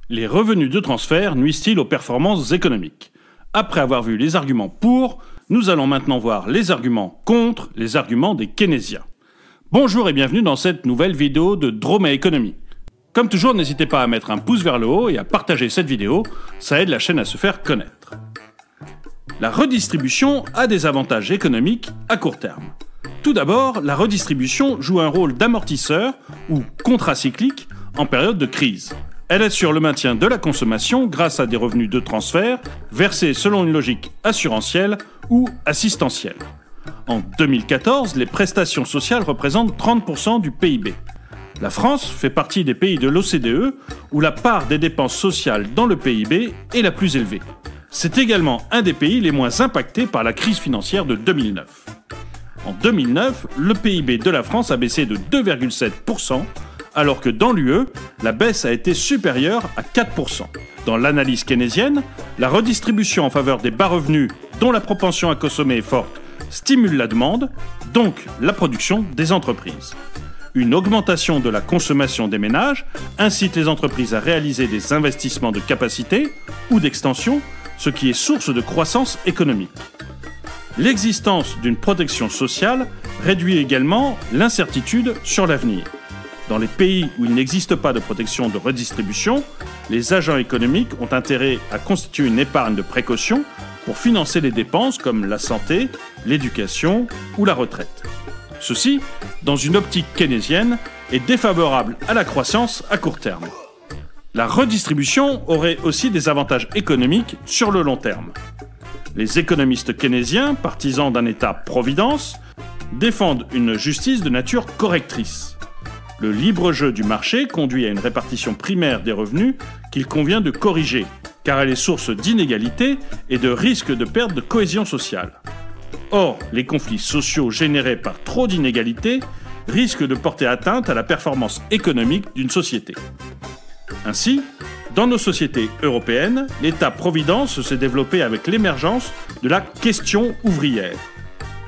Les revenus de transfert nuisent-ils aux performances économiques? Après avoir vu les arguments pour, nous allons maintenant voir les arguments contre, les arguments des keynésiens. Bonjour et bienvenue dans cette nouvelle vidéo de Drôme Économie. Comme toujours, n'hésitez pas à mettre un pouce vers le haut et à partager cette vidéo, ça aide la chaîne à se faire connaître. La redistribution a des avantages économiques à court terme. Tout d'abord, la redistribution joue un rôle d'amortisseur ou contracyclique en période de crise. Elle assure le maintien de la consommation grâce à des revenus de transfert versés selon une logique assurantielle ou assistentielle. En 2014, les prestations sociales représentent 30% du PIB. La France fait partie des pays de l'OCDE où la part des dépenses sociales dans le PIB est la plus élevée. C'est également un des pays les moins impactés par la crise financière de 2009. En 2009, le PIB de la France a baissé de 2,7%, alors que dans l'UE, la baisse a été supérieure à 4%. Dans l'analyse keynésienne, la redistribution en faveur des bas revenus, dont la propension à consommer est forte, stimule la demande, donc la production des entreprises. Une augmentation de la consommation des ménages incite les entreprises à réaliser des investissements de capacité ou d'extension, ce qui est source de croissance économique. L'existence d'une protection sociale réduit également l'incertitude sur l'avenir. Dans les pays où il n'existe pas de protection de redistribution, les agents économiques ont intérêt à constituer une épargne de précaution pour financer les dépenses comme la santé, l'éducation ou la retraite. Ceci, dans une optique keynésienne, est défavorable à la croissance à court terme. La redistribution aurait aussi des avantages économiques sur le long terme. Les économistes keynésiens, partisans d'un État-providence, défendent une justice de nature correctrice. Le libre jeu du marché conduit à une répartition primaire des revenus qu'il convient de corriger, car elle est source d'inégalités et de risques de perte de cohésion sociale. Or, les conflits sociaux générés par trop d'inégalités risquent de porter atteinte à la performance économique d'une société. Ainsi, dans nos sociétés européennes, l'État-providence s'est développé avec l'émergence de la question ouvrière.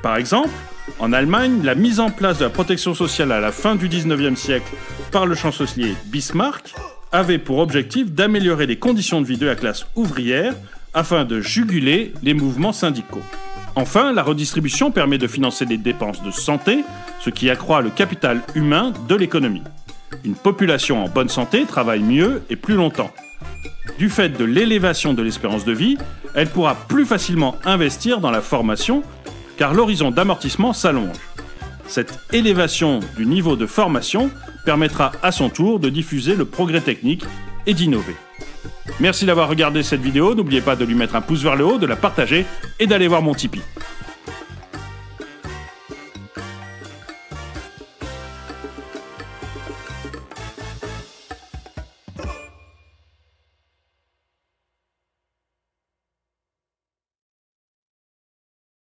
Par exemple, en Allemagne, la mise en place de la protection sociale à la fin du XIXe siècle par le chancelier Bismarck avait pour objectif d'améliorer les conditions de vie de la classe ouvrière afin de juguler les mouvements syndicaux. Enfin, la redistribution permet de financer les dépenses de santé, ce qui accroît le capital humain de l'économie. Une population en bonne santé travaille mieux et plus longtemps. Du fait de l'élévation de l'espérance de vie, elle pourra plus facilement investir dans la formation car l'horizon d'amortissement s'allonge. Cette élévation du niveau de formation permettra à son tour de diffuser le progrès technique et d'innover. Merci d'avoir regardé cette vidéo, n'oubliez pas de lui mettre un pouce vers le haut, de la partager et d'aller voir mon Tipeee.